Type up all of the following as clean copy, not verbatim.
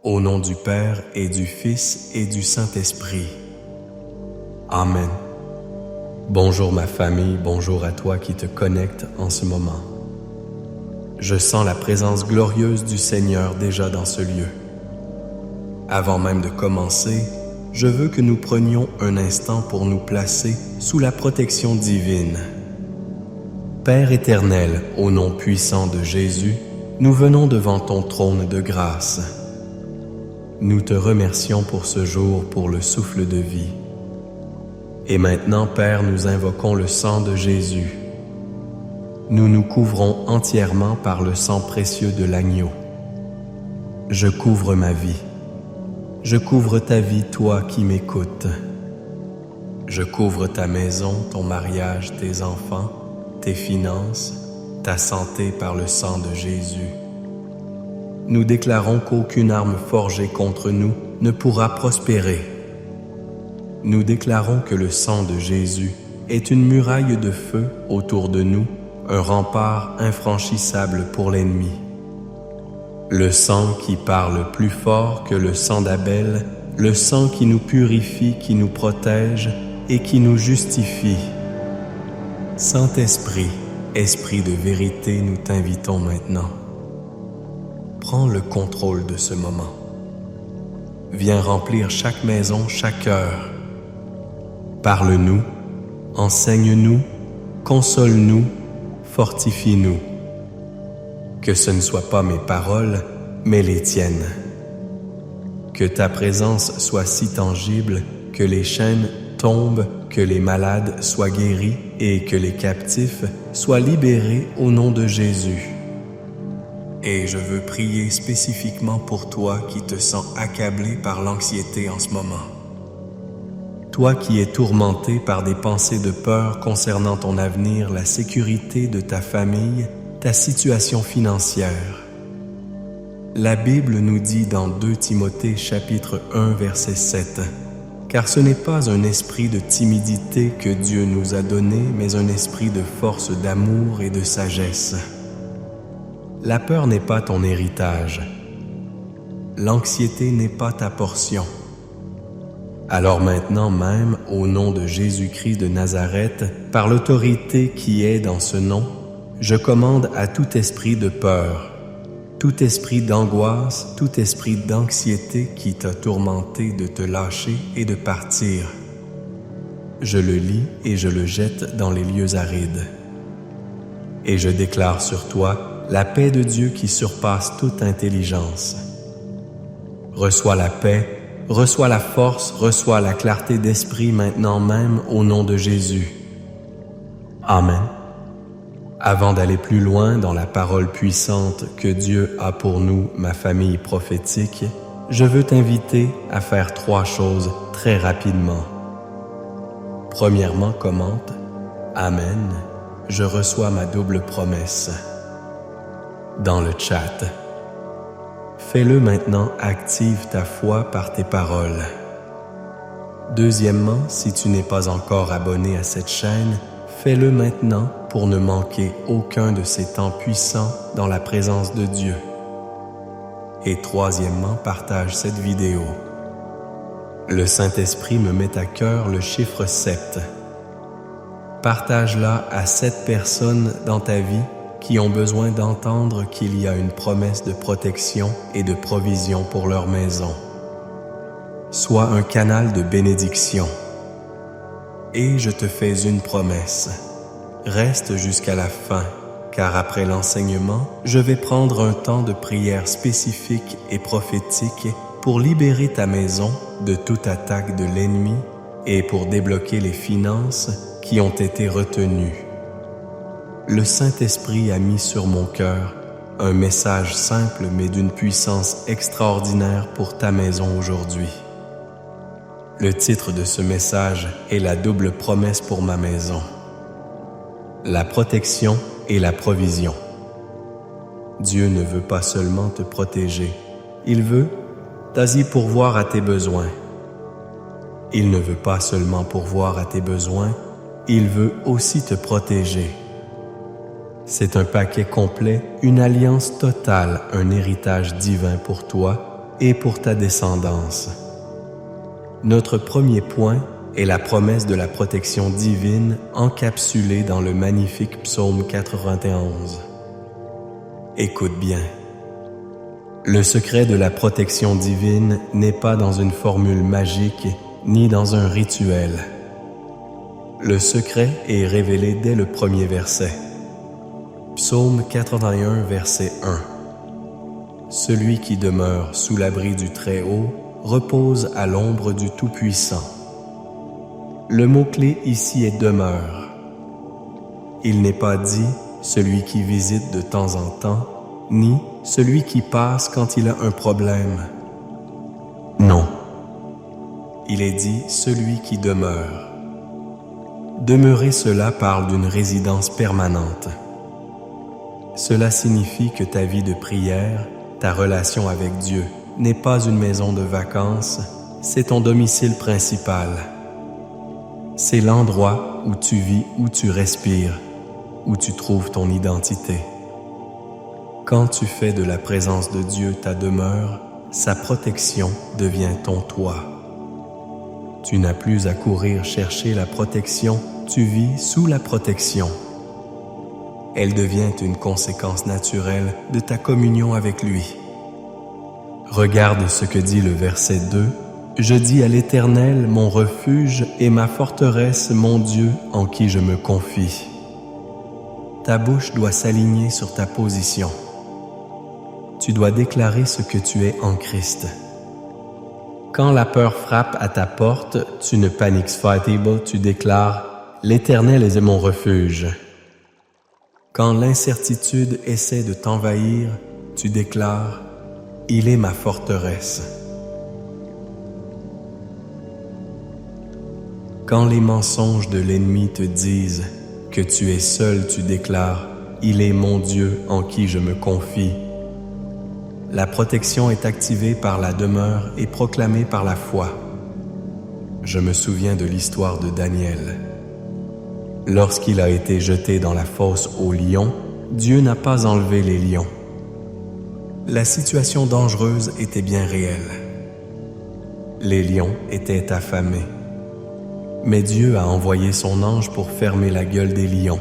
Au nom du Père et du Fils et du Saint-Esprit. Amen. Bonjour ma famille, bonjour à toi qui te connectes en ce moment. Je sens la présence glorieuse du Seigneur déjà dans ce lieu. Avant même de commencer, je veux que nous prenions un instant pour nous placer sous la protection divine. Père éternel, au nom puissant de Jésus, nous venons devant ton trône de grâce. Nous te remercions pour ce jour, pour le souffle de vie. Et maintenant, Père, nous invoquons le sang de Jésus. Nous nous couvrons entièrement par le sang précieux de l'agneau. Je couvre ma vie. Je couvre ta vie, toi qui m'écoutes. Je couvre ta maison, ton mariage, tes enfants, tes finances, ta santé par le sang de Jésus. Nous déclarons qu'aucune arme forgée contre nous ne pourra prospérer. Nous déclarons que le sang de Jésus est une muraille de feu autour de nous, un rempart infranchissable pour l'ennemi. Le sang qui parle plus fort que le sang d'Abel, le sang qui nous purifie, qui nous protège et qui nous justifie. Saint-Esprit, Esprit de vérité, nous t'invitons maintenant. Prends le contrôle de ce moment. Viens remplir chaque maison, chaque cœur. Parle-nous, enseigne-nous, console-nous, fortifie-nous. Que ce ne soit pas mes paroles, mais les tiennes. Que ta présence soit si tangible que les chaînes tombent, que les malades soient guéris et que les captifs soient libérés au nom de Jésus. Et je veux prier spécifiquement pour toi qui te sens accablé par l'anxiété en ce moment. Toi qui es tourmenté par des pensées de peur concernant ton avenir, la sécurité de ta famille, ta situation financière. La Bible nous dit dans 2 Timothée chapitre 1 verset 7 « Car ce n'est pas un esprit de timidité que Dieu nous a donné, mais un esprit de force, d'amour et de sagesse. » La peur n'est pas ton héritage. L'anxiété n'est pas ta portion. Alors maintenant même, au nom de Jésus-Christ de Nazareth, par l'autorité qui est dans ce nom, je commande à tout esprit de peur, tout esprit d'angoisse, tout esprit d'anxiété qui t'a tourmenté de te lâcher et de partir. Je le lis et je le jette dans les lieux arides. Et je déclare sur toi la paix de Dieu qui surpasse toute intelligence. Reçois la paix, reçois la force, reçois la clarté d'esprit maintenant même au nom de Jésus. Amen. Avant d'aller plus loin dans la parole puissante que Dieu a pour nous, ma famille prophétique, je veux t'inviter à faire 3 choses très rapidement. Premièrement, commente « Amen, je reçois ma double promesse » dans le chat. Fais-le maintenant, active ta foi par tes paroles. Deuxièmement, si tu n'es pas encore abonné à cette chaîne, fais-le maintenant pour ne manquer aucun de ces temps puissants dans la présence de Dieu. Et troisièmement, partage cette vidéo. Le Saint-Esprit me met à cœur le chiffre 7. Partage-la à 7 personnes dans ta vie qui ont besoin d'entendre qu'il y a une promesse de protection et de provision pour leur maison. Sois un canal de bénédiction. Et je te fais une promesse. Reste jusqu'à la fin, car après l'enseignement, je vais prendre un temps de prière spécifique et prophétique pour libérer ta maison de toute attaque de l'ennemi et pour débloquer les finances qui ont été retenues. Le Saint-Esprit a mis sur mon cœur un message simple mais d'une puissance extraordinaire pour ta maison aujourd'hui. Le titre de ce message est la double promesse pour ma maison. La protection et la provision. Dieu ne veut pas seulement te protéger, il veut t'y pourvoir à tes besoins. Il ne veut pas seulement pourvoir à tes besoins, il veut aussi te protéger. C'est un paquet complet, une alliance totale, un héritage divin pour toi, et pour ta descendance. Notre premier point est la promesse de la protection divine encapsulée dans le magnifique psaume 91. Écoute bien. Le secret de la protection divine n'est pas dans une formule magique ni dans un rituel. Le secret est révélé dès le premier verset. Psaume 81, verset 1. Celui qui demeure sous l'abri du Très-Haut repose à l'ombre du Tout-Puissant. Le mot-clé ici est « demeure ». Il n'est pas dit « celui qui visite de temps en temps », ni « celui qui passe quand il a un problème ». Non. Il est dit « celui qui demeure ». Demeurer, cela parle d'une résidence permanente. Cela signifie que ta vie de prière, ta relation avec Dieu, n'est pas une maison de vacances, c'est ton domicile principal. C'est l'endroit où tu vis, où tu respires, où tu trouves ton identité. Quand tu fais de la présence de Dieu ta demeure, sa protection devient ton toit. Tu n'as plus à courir chercher la protection, tu vis sous la protection. Elle devient une conséquence naturelle de ta communion avec lui. Regarde ce que dit le verset 2. « Je dis à l'Éternel, mon refuge et ma forteresse, mon Dieu, en qui je me confie. » Ta bouche doit s'aligner sur ta position. Tu dois déclarer ce que tu es en Christ. Quand la peur frappe à ta porte, tu ne paniques pas, tu déclares « L'Éternel est mon refuge ». Quand l'incertitude essaie de t'envahir, tu déclares « Il est ma forteresse ». Quand les mensonges de l'ennemi te disent que tu es seul, tu déclares « Il est mon Dieu en qui je me confie ». La protection est activée par la demeure et proclamée par la foi. Je me souviens de l'histoire de Daniel. Lorsqu'il a été jeté dans la fosse aux lions, Dieu n'a pas enlevé les lions. La situation dangereuse était bien réelle. Les lions étaient affamés. Mais Dieu a envoyé son ange pour fermer la gueule des lions.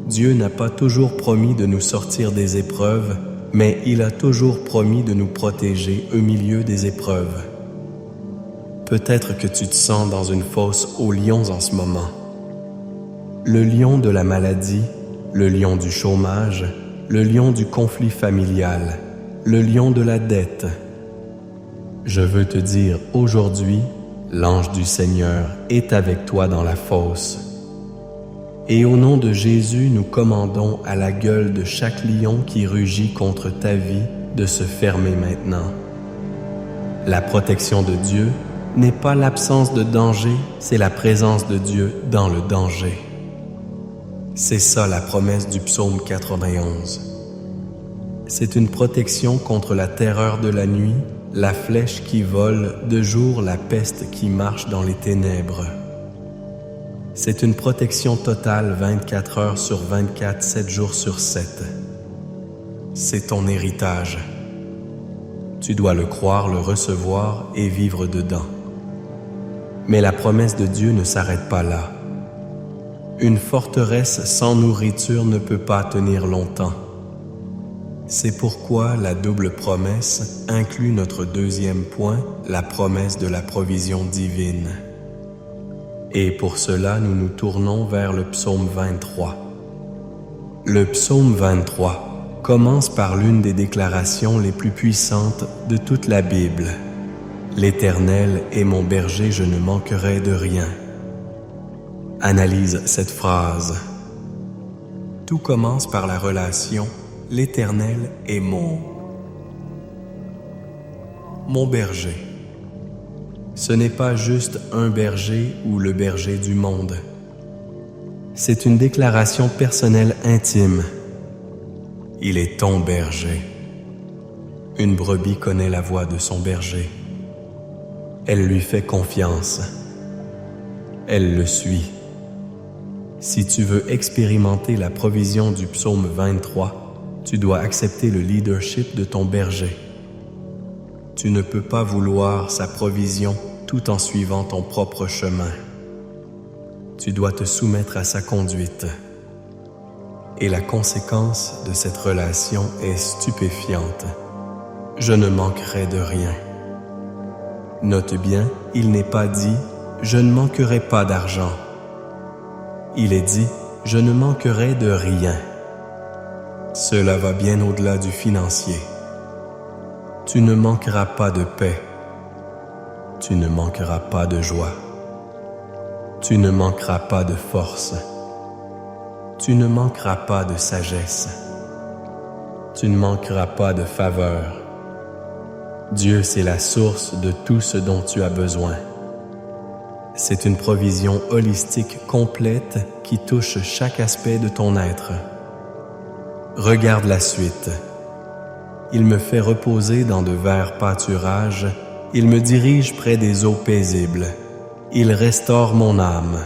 Dieu n'a pas toujours promis de nous sortir des épreuves, mais il a toujours promis de nous protéger au milieu des épreuves. Peut-être que tu te sens dans une fosse aux lions en ce moment. Le lion de la maladie, le lion du chômage, le lion du conflit familial, le lion de la dette. Je veux te dire aujourd'hui, l'ange du Seigneur est avec toi dans la fosse. Et au nom de Jésus, nous commandons à la gueule de chaque lion qui rugit contre ta vie de se fermer maintenant. La protection de Dieu n'est pas l'absence de danger, c'est la présence de Dieu dans le danger. C'est ça la promesse du psaume 91. C'est une protection contre la terreur de la nuit, la flèche qui vole, de jour la peste qui marche dans les ténèbres. C'est une protection totale 24 heures sur 24, 7 jours sur 7. C'est ton héritage. Tu dois le croire, le recevoir et vivre dedans. Mais la promesse de Dieu ne s'arrête pas là. Une forteresse sans nourriture ne peut pas tenir longtemps. C'est pourquoi la double promesse inclut notre deuxième point, la promesse de la provision divine. Et pour cela, nous nous tournons vers le psaume 23. Le psaume 23 commence par l'une des déclarations les plus puissantes de toute la Bible. « L'Éternel est mon berger, je ne manquerai de rien. » Analyse cette phrase. Tout commence par la relation « L'Éternel est mon berger ». Ce n'est pas juste un berger ou le berger du monde. C'est une déclaration personnelle intime. Il est ton berger. Une brebis connaît la voix de son berger. Elle lui fait confiance. Elle le suit. Si tu veux expérimenter la provision du psaume 23, tu dois accepter le leadership de ton berger. Tu ne peux pas vouloir sa provision tout en suivant ton propre chemin. Tu dois te soumettre à sa conduite. Et la conséquence de cette relation est stupéfiante. Je ne manquerai de rien. Note bien, il n'est pas dit « je ne manquerai pas d'argent ». Il est dit « je ne manquerai de rien ». Cela va bien au-delà du financier. Tu ne manqueras pas de paix. Tu ne manqueras pas de joie. Tu ne manqueras pas de force. Tu ne manqueras pas de sagesse. Tu ne manqueras pas de faveur. Dieu, c'est la source de tout ce dont tu as besoin. C'est une provision holistique complète qui touche chaque aspect de ton être. Regarde la suite. Il me fait reposer dans de verts pâturages. Il me dirige près des eaux paisibles. Il restaure mon âme.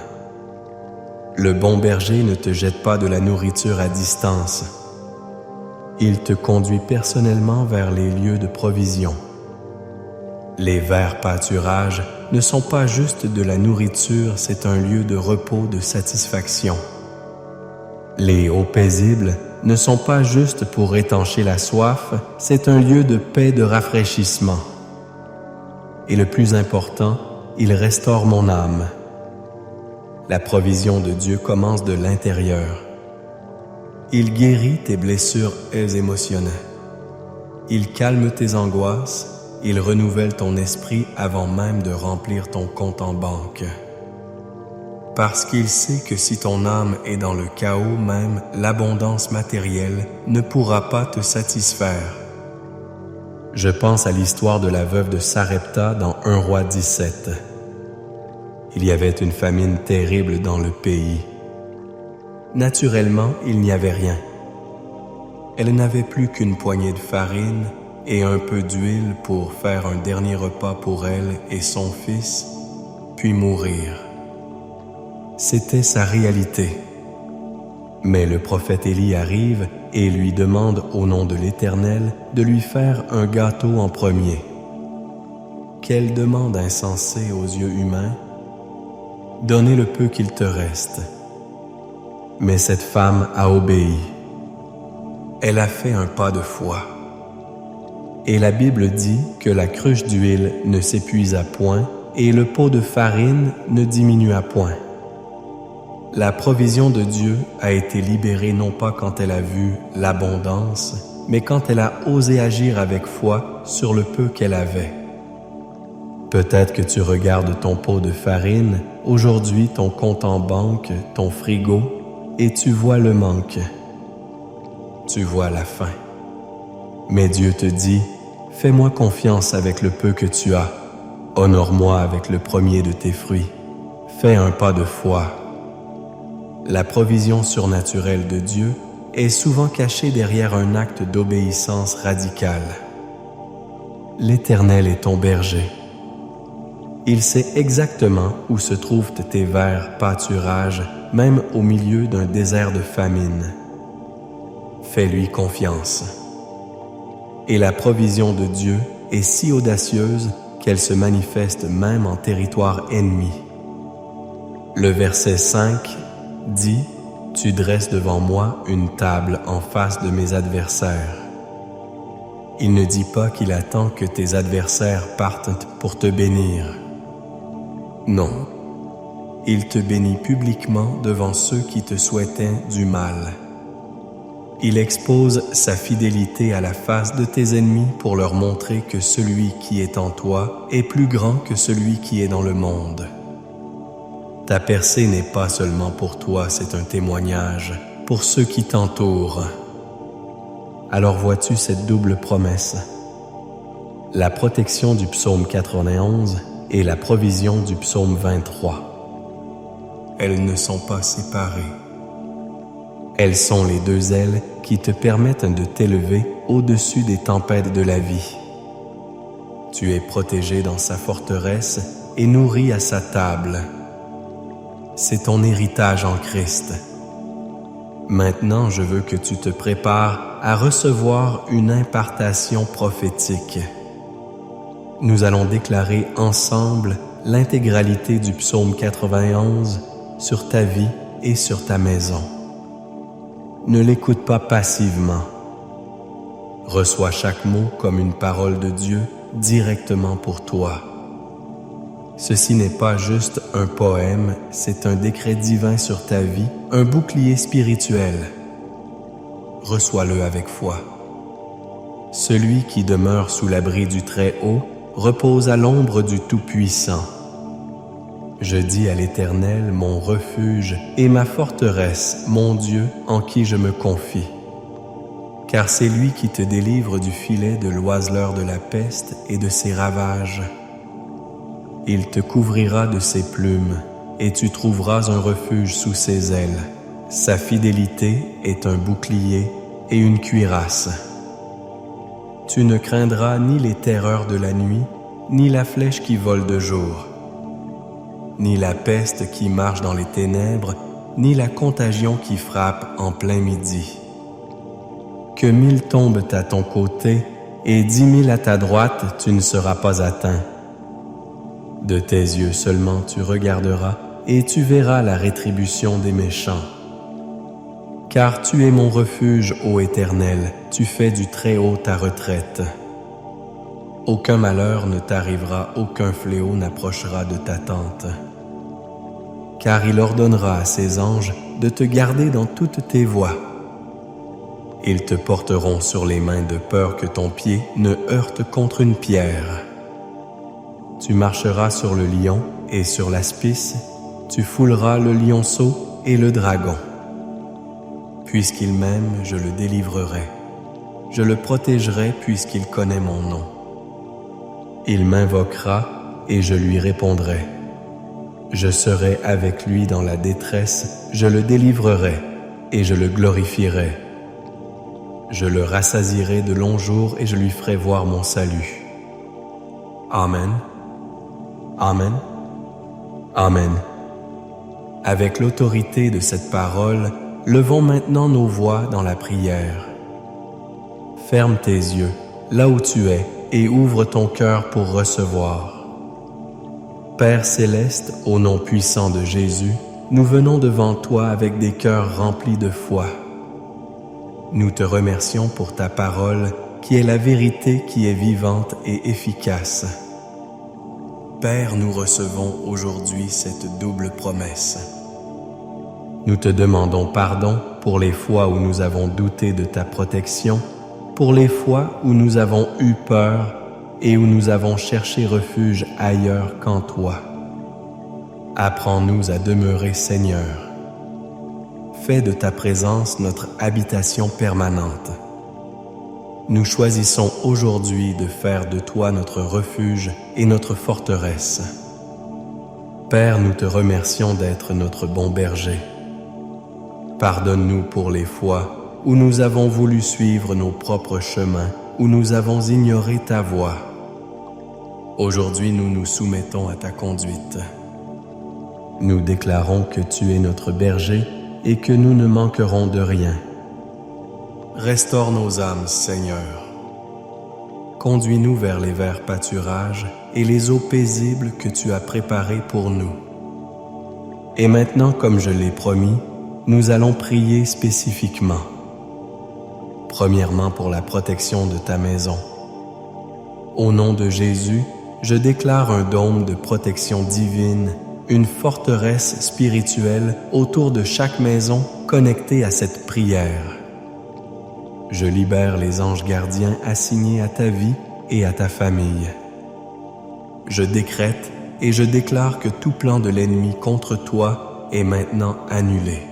Le bon berger ne te jette pas de la nourriture à distance. Il te conduit personnellement vers les lieux de provision. Les verts pâturages ne sont pas juste de la nourriture, c'est un lieu de repos, de satisfaction. Les eaux paisibles ne sont pas juste pour étancher la soif, c'est un lieu de paix, de rafraîchissement. Et le plus important, il restaure mon âme. La provision de Dieu commence de l'intérieur. Il guérit tes blessures émotionnelles. Il calme tes angoisses. Il renouvelle ton esprit avant même de remplir ton compte en banque. Parce qu'il sait que si ton âme est dans le chaos même, l'abondance matérielle ne pourra pas te satisfaire. Je pense à l'histoire de la veuve de Sarepta dans 1 Roi 17. Il y avait une famine terrible dans le pays. Naturellement, il n'y avait rien. Elle n'avait plus qu'une poignée de farine et un peu d'huile pour faire un dernier repas pour elle et son fils, puis mourir. C'était sa réalité. Mais le prophète Élie arrive et lui demande au nom de l'Éternel de lui faire un gâteau en premier. Quelle demande insensée aux yeux humains! Donnez le peu qu'il te reste. Mais cette femme a obéi. Elle a fait un pas de foi. Et la Bible dit que la cruche d'huile ne s'épuisa point et le pot de farine ne diminua point. La provision de Dieu a été libérée non pas quand elle a vu l'abondance, mais quand elle a osé agir avec foi sur le peu qu'elle avait. Peut-être que tu regardes ton pot de farine, aujourd'hui ton compte en banque, ton frigo, et tu vois le manque. Tu vois la faim. Mais Dieu te dit, fais-moi confiance avec le peu que tu as. Honore-moi avec le premier de tes fruits. Fais un pas de foi. La provision surnaturelle de Dieu est souvent cachée derrière un acte d'obéissance radicale. L'Éternel est ton berger. Il sait exactement où se trouvent tes verts pâturages, même au milieu d'un désert de famine. Fais-lui confiance. Et la provision de Dieu est si audacieuse qu'elle se manifeste même en territoire ennemi. Le verset 5 dit « Tu dresses devant moi une table en face de mes adversaires ». Il ne dit pas qu'il attend que tes adversaires partent pour te bénir. Non, il te bénit publiquement devant ceux qui te souhaitaient du mal. Il expose sa fidélité à la face de tes ennemis pour leur montrer que celui qui est en toi est plus grand que celui qui est dans le monde. Ta percée n'est pas seulement pour toi, c'est un témoignage pour ceux qui t'entourent. Alors vois-tu cette double promesse? La protection du psaume 91 et la provision du psaume 23. Elles ne sont pas séparées. Elles sont les deux ailes qui te permettent de t'élever au-dessus des tempêtes de la vie. Tu es protégé dans sa forteresse et nourri à sa table. C'est ton héritage en Christ. Maintenant, je veux que tu te prépares à recevoir une impartation prophétique. Nous allons déclarer ensemble l'intégralité du psaume 91 sur ta vie et sur ta maison. Ne l'écoute pas passivement. Reçois chaque mot comme une parole de Dieu directement pour toi. Ceci n'est pas juste un poème, c'est un décret divin sur ta vie, un bouclier spirituel. Reçois-le avec foi. Celui qui demeure sous l'abri du Très-Haut repose à l'ombre du Tout-Puissant. Je dis à l'Éternel, mon refuge et ma forteresse, mon Dieu en qui je me confie. Car c'est lui qui te délivre du filet de l'oiseleur de la peste et de ses ravages. Il te couvrira de ses plumes, et tu trouveras un refuge sous ses ailes. Sa fidélité est un bouclier et une cuirasse. Tu ne craindras ni les terreurs de la nuit, ni la flèche qui vole de jour, ni la peste qui marche dans les ténèbres, ni la contagion qui frappe en plein midi. Que 1000 tombent à ton côté et 10 000 à ta droite, tu ne seras pas atteint. De tes yeux seulement tu regarderas et tu verras la rétribution des méchants. Car tu es mon refuge, ô Éternel, tu fais du Très-Haut ta retraite. Aucun malheur ne t'arrivera, aucun fléau n'approchera de ta tente. Car il ordonnera à ses anges de te garder dans toutes tes voies. Ils te porteront sur les mains de peur que ton pied ne heurte contre une pierre. Tu marcheras sur le lion et sur l'aspice, tu fouleras le lionceau et le dragon. Puisqu'il m'aime, je le délivrerai. Je le protégerai puisqu'il connaît mon nom. Il m'invoquera et je lui répondrai. Je serai avec lui dans la détresse, je le délivrerai et je le glorifierai. Je le rassasierai de longs jours et je lui ferai voir mon salut. Amen. Amen. Amen. Avec l'autorité de cette parole, levons maintenant nos voix dans la prière. Ferme tes yeux, là où tu es, et ouvre ton cœur pour recevoir. Père céleste, au nom puissant de Jésus, nous venons devant toi avec des cœurs remplis de foi. Nous te remercions pour ta parole, qui est la vérité qui est vivante et efficace. Père, nous recevons aujourd'hui cette double promesse. Nous te demandons pardon pour les fois où nous avons douté de ta protection, pour les fois où nous avons eu peur et où nous avons cherché refuge ailleurs qu'en toi. Apprends-nous à demeurer, Seigneur. Fais de ta présence notre habitation permanente. Nous choisissons aujourd'hui de faire de toi notre refuge et notre forteresse. Père, nous te remercions d'être notre bon berger. Pardonne-nous pour les fois où nous avons voulu suivre nos propres chemins, où nous avons ignoré ta voie. Aujourd'hui, nous nous soumettons à ta conduite. Nous déclarons que tu es notre berger et que nous ne manquerons de rien. Restaure nos âmes, Seigneur. Conduis-nous vers les verts pâturages et les eaux paisibles que tu as préparées pour nous. Et maintenant, comme je l'ai promis, nous allons prier spécifiquement. Premièrement, pour la protection de ta maison. Au nom de Jésus, je déclare un dôme de protection divine, une forteresse spirituelle autour de chaque maison connectée à cette prière. Je libère les anges gardiens assignés à ta vie et à ta famille. Je décrète et je déclare que tout plan de l'ennemi contre toi est maintenant annulé.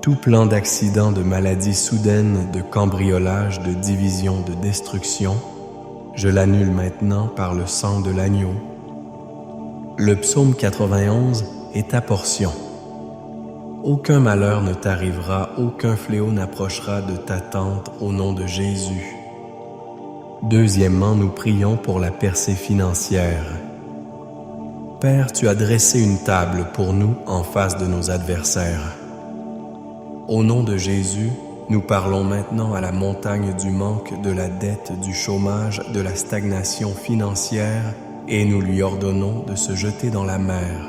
Tout plan d'accident, de maladie soudaine, de cambriolage, de division, de destruction, je l'annule maintenant par le sang de l'agneau. Le psaume 91 est ta portion. Aucun malheur ne t'arrivera, aucun fléau n'approchera de ta tente au nom de Jésus. Deuxièmement, nous prions pour la percée financière. Père, tu as dressé une table pour nous en face de nos adversaires. Au nom de Jésus, Nous parlons maintenant à la montagne du manque, de la dette, du chômage, de la stagnation financière, et nous lui ordonnons de se jeter dans la mer.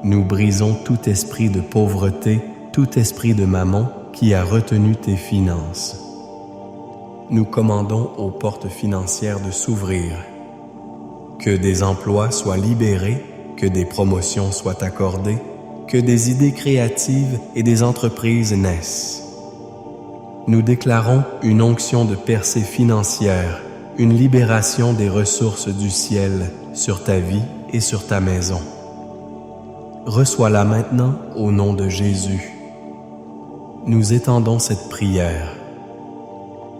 Nous brisons tout esprit de pauvreté, tout esprit de mammon qui a retenu tes finances. Nous commandons aux portes financières de s'ouvrir, que des emplois soient libérés, que des promotions soient accordées, que des idées créatives et des entreprises naissent. Nous déclarons une onction de percée financière, une libération des ressources du ciel sur ta vie et sur ta maison. Reçois-la maintenant au nom de Jésus. Nous étendons cette prière.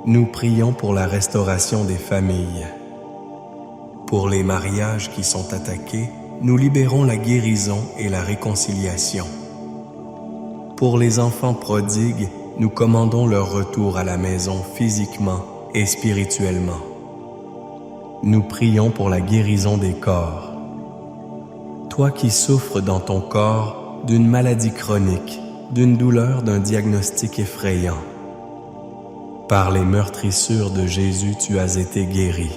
Nous prions pour la restauration des familles. Pour les mariages qui sont attaqués, nous libérons la guérison et la réconciliation. Pour les enfants prodigues, nous commandons leur retour à la maison physiquement et spirituellement. Nous prions pour la guérison des corps. Toi qui souffres dans ton corps d'une maladie chronique, d'une douleur, d'un diagnostic effrayant, par les meurtrissures de Jésus, tu as été guéri.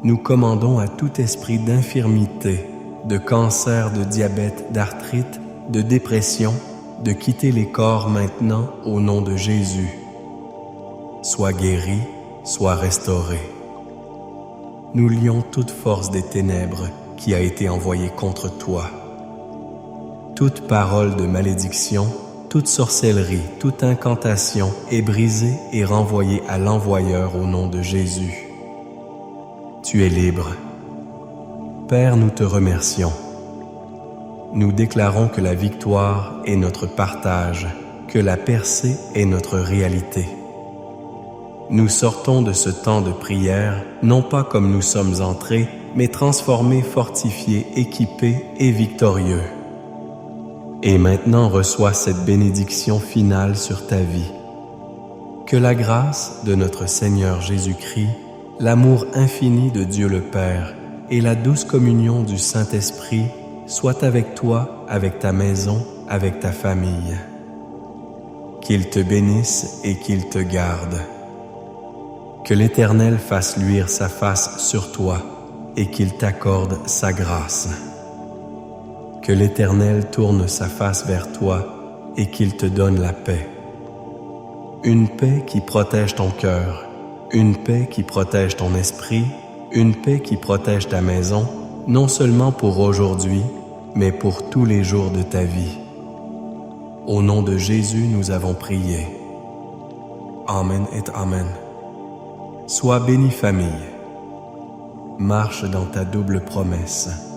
Nous commandons à tout esprit d'infirmité, de cancer, de diabète, d'arthrite, de dépression, de quitter les corps maintenant au nom de Jésus. Sois guéri, sois restauré. Nous lions toute force des ténèbres qui a été envoyée contre toi. Toute parole de malédiction, toute sorcellerie, toute incantation est brisée et renvoyée à l'envoyeur au nom de Jésus. Tu es libre. Père, nous te remercions. Nous déclarons que la victoire est notre partage, que la percée est notre réalité. Nous sortons de ce temps de prière, non pas comme nous sommes entrés, mais transformés, fortifiés, équipés et victorieux. Et maintenant reçois cette bénédiction finale sur ta vie. Que la grâce de notre Seigneur Jésus-Christ, l'amour infini de Dieu le Père et la douce communion du Saint-Esprit soient avec toi, avec ta maison, avec ta famille. Qu'il te bénisse et qu'il te garde. Que l'Éternel fasse luire sa face sur toi et qu'il t'accorde sa grâce. Que l'Éternel tourne sa face vers toi et qu'il te donne la paix. Une paix qui protège ton cœur, une paix qui protège ton esprit, une paix qui protège ta maison, non seulement pour aujourd'hui, mais pour tous les jours de ta vie. Au nom de Jésus, nous avons prié. Amen et Amen. Sois béni, famille. Marche dans ta double promesse.